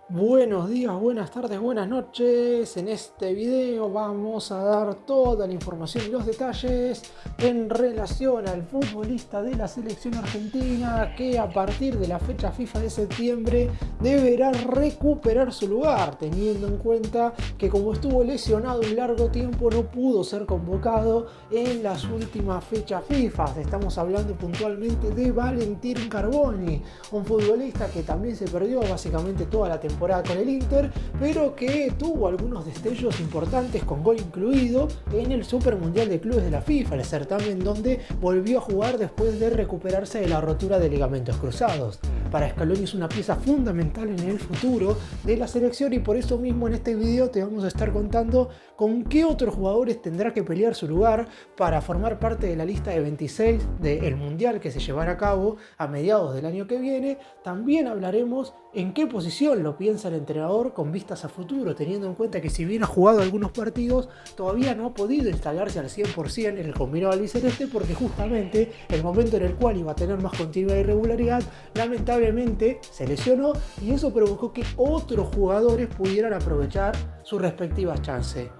Buenos días, buenas tardes, buenas noches. En este video vamos a dar toda la información y los detalles en relación al futbolista de la selección argentina que a partir de la fecha FIFA de septiembre deberá recuperar su lugar, teniendo en cuenta que como estuvo lesionado un largo tiempo no pudo ser convocado en las últimas fechas FIFA. Estamos hablando puntualmente de Valentín Carboni, un futbolista que también se perdió básicamente toda la temporada con el Inter, pero que tuvo algunos destellos importantes con gol incluido en el Super Mundial de Clubes de la FIFA, el certamen donde volvió a jugar después de recuperarse de la rotura de ligamentos cruzados. Para Scaloni es una pieza fundamental en el futuro de la selección y por eso mismo en este video te vamos a estar contando con qué otros jugadores tendrá que pelear su lugar para formar parte de la lista de 26 del Mundial que se llevará a cabo a mediados del año que viene. También hablaremos en qué posición lo piensa el entrenador con vistas a futuro, teniendo en cuenta que si bien ha jugado algunos partidos, todavía no ha podido instalarse al 100% en el combinado albiceleste porque justamente el momento en el cual iba a tener más continuidad y regularidad, lamentablemente se lesionó y eso provocó que otros jugadores pudieran aprovechar sus respectivas chances.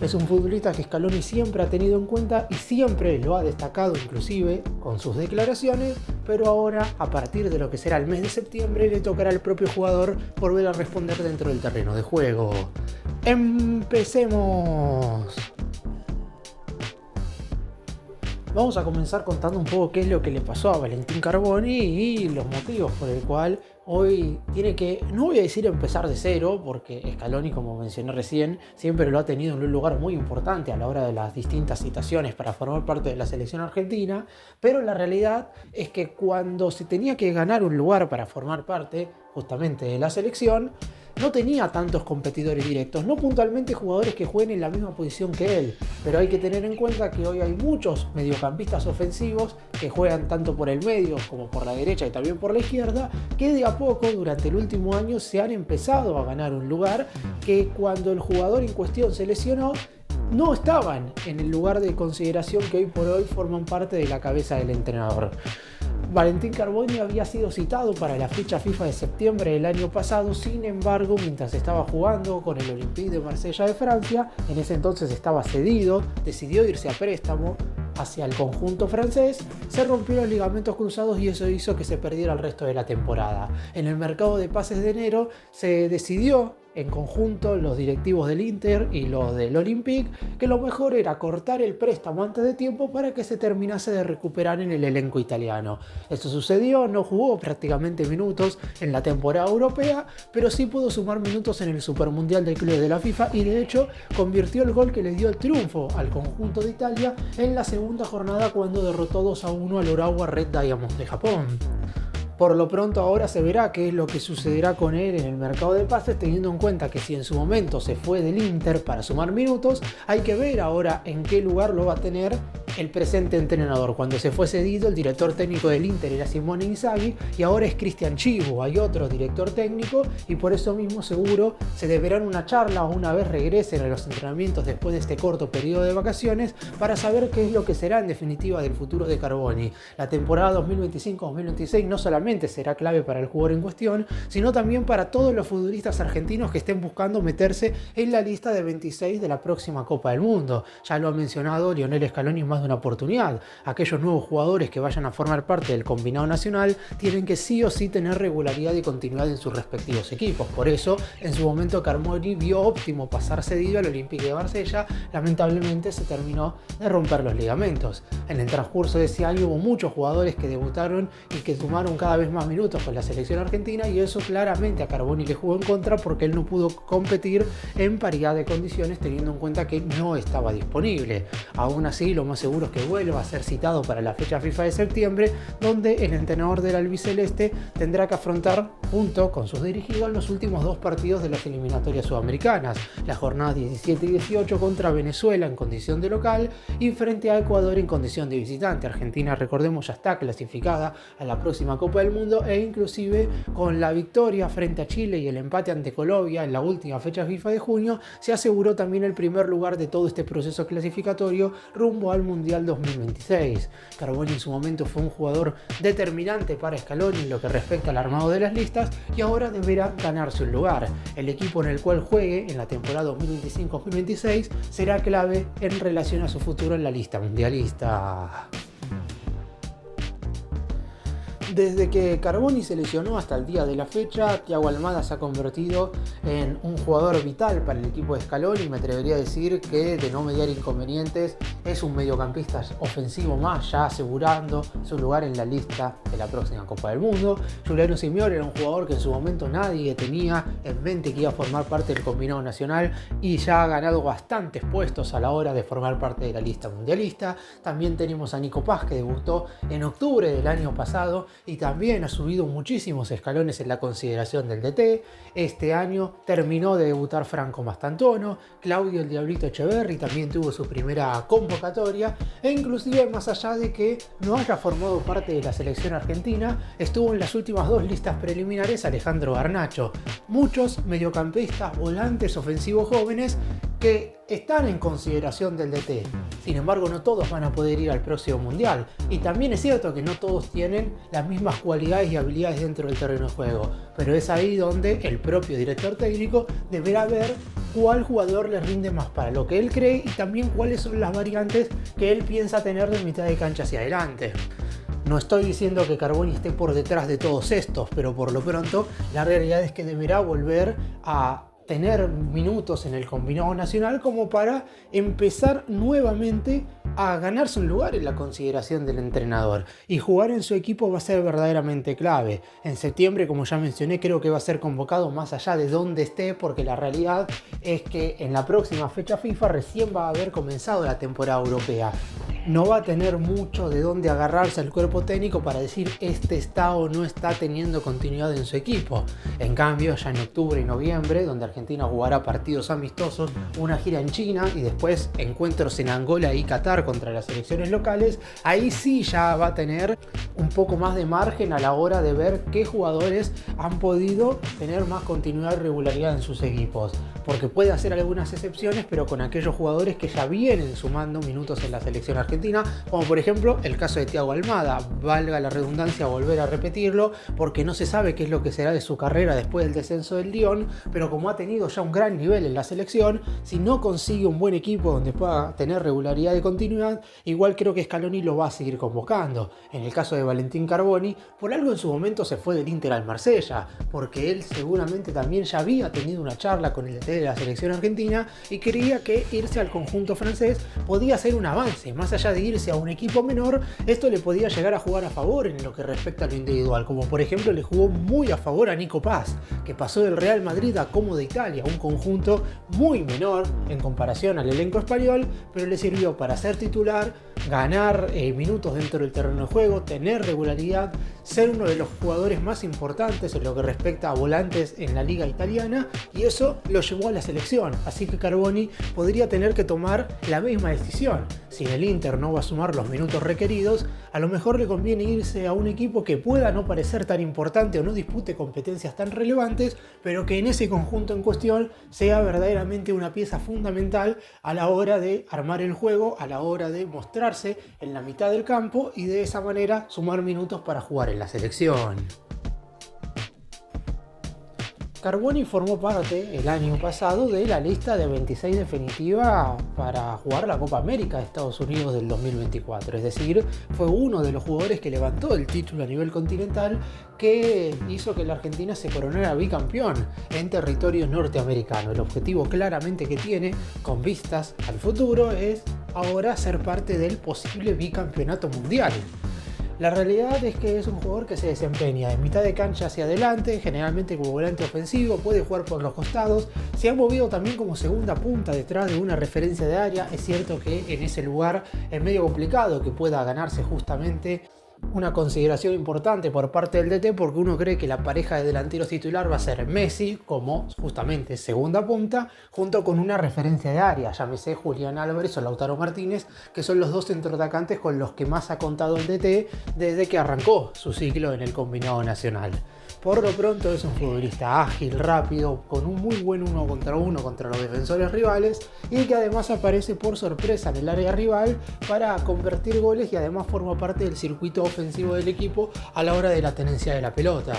Es un futbolista que Scaloni siempre ha tenido en cuenta y siempre lo ha destacado, inclusive con sus declaraciones, pero ahora, a partir de lo que será el mes de septiembre, le tocará al propio jugador volver a responder dentro del terreno de juego. ¡Empecemos! Vamos a comenzar contando un poco qué es lo que le pasó a Valentín Carboni y los motivos por el cual hoy tiene que, no voy a decir empezar de cero, porque Scaloni, como mencioné recién, siempre lo ha tenido en un lugar muy importante a la hora de las distintas citaciones para formar parte de la selección argentina, pero la realidad es que cuando se tenía que ganar un lugar para formar parte justamente de la selección, no tenía tantos competidores directos, no puntualmente jugadores que jueguen en la misma posición que él, pero hay que tener en cuenta que hoy hay muchos mediocampistas ofensivos que juegan tanto por el medio como por la derecha y también por la izquierda, que de a poco durante el último año se han empezado a ganar un lugar que cuando el jugador en cuestión se lesionó, no estaban en el lugar de consideración que hoy por hoy forman parte de la cabeza del entrenador. Valentín Carboni había sido citado para la fecha FIFA de septiembre del año pasado, sin embargo, mientras estaba jugando con el Olympique de Marsella de Francia, en ese entonces estaba cedido, decidió irse a préstamo hacia el conjunto francés, se rompió los ligamentos cruzados y eso hizo que se perdiera el resto de la temporada. En el mercado de pases de enero se decidió en conjunto los directivos del Inter y los del Olympique que lo mejor era cortar el préstamo antes de tiempo para que se terminase de recuperar en el elenco italiano. Eso sucedió, no jugó prácticamente minutos en la temporada europea, pero sí pudo sumar minutos en el Super Mundial de Clubes de la FIFA y de hecho convirtió el gol que le dio el triunfo al conjunto de Italia en la segunda jornada cuando derrotó 2-1 al Urawa Red Diamonds de Japón. Por lo pronto ahora se verá qué es lo que sucederá con él en el mercado de pases, teniendo en cuenta que si en su momento se fue del Inter para sumar minutos, hay que ver ahora en qué lugar lo va a tener el presente entrenador. Cuando se fue cedido, el director técnico del Inter era Simone Inzaghi y ahora es Cristian Chivo, hay otro director técnico y por eso mismo seguro se deberán una charla una vez regresen a los entrenamientos después de este corto periodo de vacaciones para saber qué es lo que será en definitiva del futuro de Carboni. La temporada 2025-2026 no solamente será clave para el jugador en cuestión, sino también para todos los futbolistas argentinos que estén buscando meterse en la lista de 26 de la próxima Copa del Mundo. Ya lo ha mencionado Lionel Scaloni más de una oportunidad. Aquellos nuevos jugadores que vayan a formar parte del combinado nacional tienen que sí o sí tener regularidad y continuidad en sus respectivos equipos. Por eso, en su momento Carboni vio óptimo pasar cedido al Olympique de Marsella. Lamentablemente se terminó de romper los ligamentos. En el transcurso de ese año hubo muchos jugadores que debutaron y que sumaron cada vez más minutos con la selección argentina y eso claramente a Carboni le jugó en contra porque él no pudo competir en paridad de condiciones teniendo en cuenta que no estaba disponible. Aún así, lo más seguro es que vuelva a ser citado para la fecha FIFA de septiembre, donde el entrenador del albiceleste tendrá que afrontar junto con sus dirigidos los últimos dos partidos de las eliminatorias sudamericanas, las jornadas 17 y 18 contra Venezuela en condición de local y frente a Ecuador en condición de visitante. Argentina, recordemos, ya está clasificada a la próxima Copa del Mundo, e inclusive con la victoria frente a Chile y el empate ante Colombia en la última fecha FIFA de junio, se aseguró también el primer lugar de todo este proceso clasificatorio rumbo al Mundial 2026. Carboni en su momento fue un jugador determinante para Scaloni en lo que respecta al armado de las listas y ahora deberá ganarse un lugar. El equipo en el cual juegue en la temporada 2025-2026 será clave en relación a su futuro en la lista mundialista. Desde que Carboni se lesionó hasta el día de la fecha, Thiago Almada se ha convertido en un jugador vital para el equipo de Scaloni. Me atrevería a decir que, de no mediar inconvenientes, es un mediocampista ofensivo más, ya asegurando su lugar en la lista de la próxima Copa del Mundo. Giuliano Simeone era un jugador que en su momento nadie tenía en mente que iba a formar parte del combinado nacional y ya ha ganado bastantes puestos a la hora de formar parte de la lista mundialista. También tenemos a Nico Paz, que debutó en octubre del año pasado y también ha subido muchísimos escalones en la consideración del DT. Este año terminó de debutar Franco Mastantuono, Claudio el Diablito Echeverri también tuvo su primera convocatoria, e inclusive más allá de que no haya formado parte de la selección argentina, estuvo en las últimas dos listas preliminares Alejandro Garnacho. Muchos mediocampistas, volantes ofensivos jóvenes que están en consideración del DT. Sin embargo, no todos van a poder ir al próximo Mundial. Y también es cierto que no todos tienen las mismas cualidades y habilidades dentro del terreno de juego. Pero es ahí donde el propio director técnico deberá ver cuál jugador le rinde más para lo que él cree y también cuáles son las variantes que él piensa tener de mitad de cancha hacia adelante. No estoy diciendo que Carboni esté por detrás de todos estos, pero por lo pronto la realidad es que deberá volver a tener minutos en el combinado nacional como para empezar nuevamente a ganarse un lugar en la consideración del entrenador, y jugar en su equipo va a ser verdaderamente clave. En septiembre, como ya mencioné, creo que va a ser convocado más allá de donde esté, porque la realidad es que en la próxima fecha FIFA recién va a haber comenzado la temporada europea. No va a tener mucho de dónde agarrarse al cuerpo técnico para decir este está o no está teniendo continuidad en su equipo. En cambio, ya en octubre y noviembre, donde Argentina jugará partidos amistosos, una gira en China y después encuentros en Angola y Qatar contra las selecciones locales, ahí sí ya va a tener un poco más de margen a la hora de ver qué jugadores han podido tener más continuidad y regularidad en sus equipos. Porque puede hacer algunas excepciones, pero con aquellos jugadores que ya vienen sumando minutos en la selección argentina, como por ejemplo el caso de Thiago Almada. Valga la redundancia volver a repetirlo, porque no se sabe qué es lo que será de su carrera después del descenso del Lyon, pero como ha tenido ya un gran nivel en la selección, si no consigue un buen equipo donde pueda tener regularidad y continuidad, igual creo que Scaloni lo va a seguir convocando. En el caso de Valentín Carboni, por algo en su momento se fue del Inter al Marsella, porque él seguramente también ya había tenido una charla con el DT de la selección argentina y creía que irse al conjunto francés podía ser un avance. Más allá de irse a un equipo menor, esto le podía llegar a jugar a favor en lo que respecta a lo individual, como por ejemplo le jugó muy a favor a Nico Paz, que pasó del Real Madrid a Como de Italia, un conjunto muy menor en comparación al elenco español, pero le sirvió para ser titular, ganar minutos dentro del terreno de juego, tener regularidad, ser uno de los jugadores más importantes en lo que respecta a volantes en la liga italiana, y eso lo llevó a la selección. Así que Carboni podría tener que tomar la misma decisión. Si el Inter no va a sumar los minutos requeridos, a lo mejor le conviene irse a un equipo que pueda no parecer tan importante o no dispute competencias tan relevantes, pero que en ese conjunto en cuestión sea verdaderamente una pieza fundamental a la hora de armar el juego, a la hora de mostrarse en la mitad del campo y de esa manera sumar minutos para jugar en la selección. Carboni formó parte el año pasado de la lista de 26 definitiva para jugar la Copa América de Estados Unidos del 2024. Es decir, fue uno de los jugadores que levantó el título a nivel continental, que hizo que la Argentina se coronara bicampeón en territorio norteamericano. El objetivo claramente que tiene con vistas al futuro es ahora ser parte del posible bicampeonato mundial. La realidad es que es un jugador que se desempeña de mitad de cancha hacia adelante, generalmente como volante ofensivo, puede jugar por los costados, se ha movido también como segunda punta detrás de una referencia de área. Es cierto que en ese lugar es medio complicado que pueda ganarse justamente Una consideración importante por parte del DT porque uno cree que la pareja de delanteros titular va a ser Messi como justamente segunda punta junto con una referencia de área, llámese Julián Álvarez o Lautaro Martínez, que son los dos centroatacantes con los que más ha contado el DT desde que arrancó su ciclo en el combinado nacional. Por lo pronto es un futbolista ágil, rápido, con un muy buen 1 contra los defensores rivales y que además aparece por sorpresa en el área rival para convertir goles y además forma parte del circuito ofensivo del equipo a la hora de la tenencia de la pelota.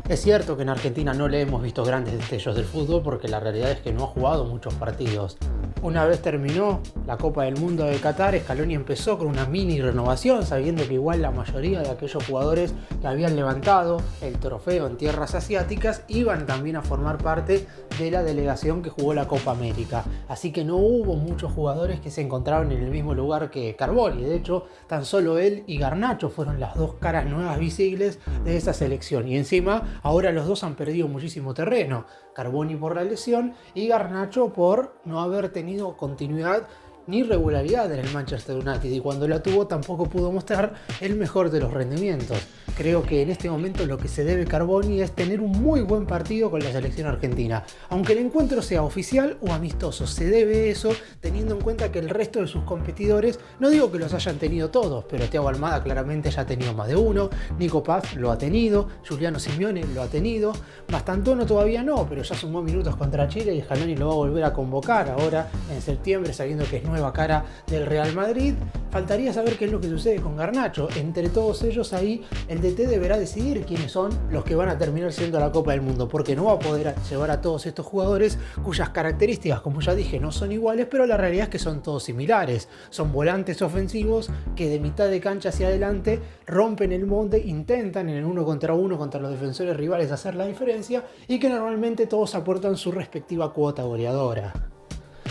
Es cierto que en Argentina no le hemos visto grandes destellos del fútbol porque la realidad es que no ha jugado muchos partidos. Una vez terminó la Copa del Mundo de Qatar, Scaloni empezó con una mini renovación, sabiendo que igual la mayoría de aquellos jugadores que habían levantado el trofeo en tierras asiáticas iban también a formar parte de la delegación que jugó la Copa América. Así que no hubo muchos jugadores que se encontraban en el mismo lugar que Carboni. De hecho, tan solo él y Garnacho fueron las dos caras nuevas visibles de esa selección. Y encima, ahora los dos han perdido muchísimo terreno. Carboni por la lesión y Garnacho por no haber tenido continuidad ni regularidad en el Manchester United, y cuando la tuvo tampoco pudo mostrar el mejor de los rendimientos. Creo que en este momento lo que se debe Carboni es tener un muy buen partido con la selección argentina. Aunque el encuentro sea oficial o amistoso, se debe eso teniendo en cuenta que el resto de sus competidores, no digo que los hayan tenido todos, pero Thiago Almada claramente ya ha tenido más de uno, Nico Paz lo ha tenido, Giuliano Simeone lo ha tenido, Mastantuono todavía no, pero ya sumó minutos contra Chile y Scaloni lo va a volver a convocar ahora en septiembre, sabiendo que es nueva cara del Real Madrid. Faltaría saber qué es lo que sucede con Garnacho. Entre todos ellos ahí el DT deberá decidir quiénes son los que van a terminar siendo la Copa del Mundo, porque no va a poder llevar a todos estos jugadores cuyas características, como ya dije, no son iguales, pero la realidad es que son todos similares. Son volantes ofensivos que de mitad de cancha hacia adelante rompen el molde, intentan en el 1 contra los defensores rivales hacer la diferencia y que normalmente todos aportan su respectiva cuota goleadora.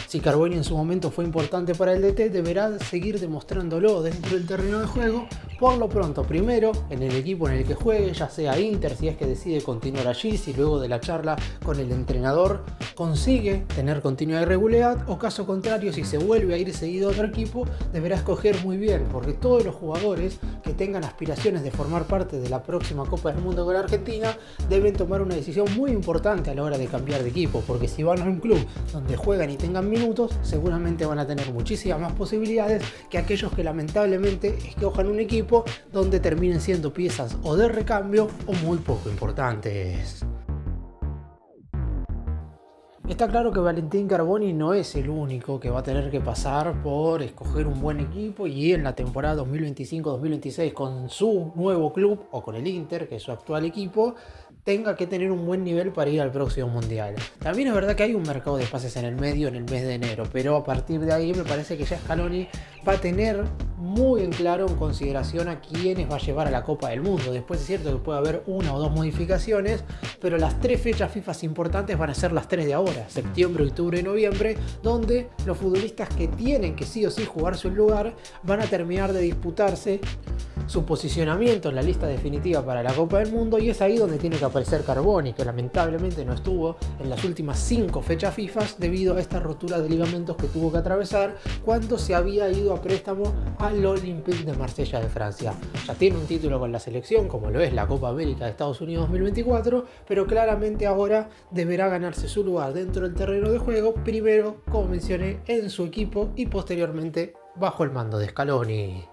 Si Carboni en su momento fue importante para el DT, deberá seguir demostrándolo dentro del terreno de juego, por lo pronto primero en el equipo en el que juegue, ya sea Inter si es que decide continuar allí, si luego de la charla con el entrenador consigue tener continuidad y regularidad, o caso contrario, si se vuelve a ir seguido a otro equipo, deberá escoger muy bien, porque todos los jugadores que tengan aspiraciones de formar parte de la próxima Copa del Mundo con Argentina deben tomar una decisión muy importante a la hora de cambiar de equipo, porque si van a un club donde juegan y tengan minutos, seguramente van a tener muchísimas más posibilidades que aquellos que lamentablemente escojan un equipo donde terminen siendo piezas o de recambio o muy poco importantes. Está claro que Valentín Carboni no es el único que va a tener que pasar por escoger un buen equipo y en la temporada 2025-2026 con su nuevo club o con el Inter, que es su actual equipo, tenga que tener un buen nivel para ir al próximo mundial. También es verdad que hay un mercado de pases en el medio en el mes de enero, pero a partir de ahí me parece que ya Scaloni va a tener muy en claro en consideración a quiénes va a llevar a la Copa del Mundo. Después es cierto que puede haber una o dos modificaciones, pero las 3 fechas FIFA importantes van a ser las 3 de ahora, septiembre, octubre y noviembre, donde los futbolistas que tienen que sí o sí jugarse un lugar van a terminar de disputarse su posicionamiento en la lista definitiva para la Copa del Mundo, y es ahí donde tiene que aparecer Carboni, que lamentablemente no estuvo en las últimas 5 fechas FIFA debido a esta rotura de ligamentos que tuvo que atravesar cuando se había ido a préstamo al Olympique de Marsella de Francia. Ya tiene un título con la selección, como lo es la Copa América de Estados Unidos 2024, pero claramente ahora deberá ganarse su lugar dentro del terreno de juego, primero, como mencioné, en su equipo y posteriormente bajo el mando de Scaloni.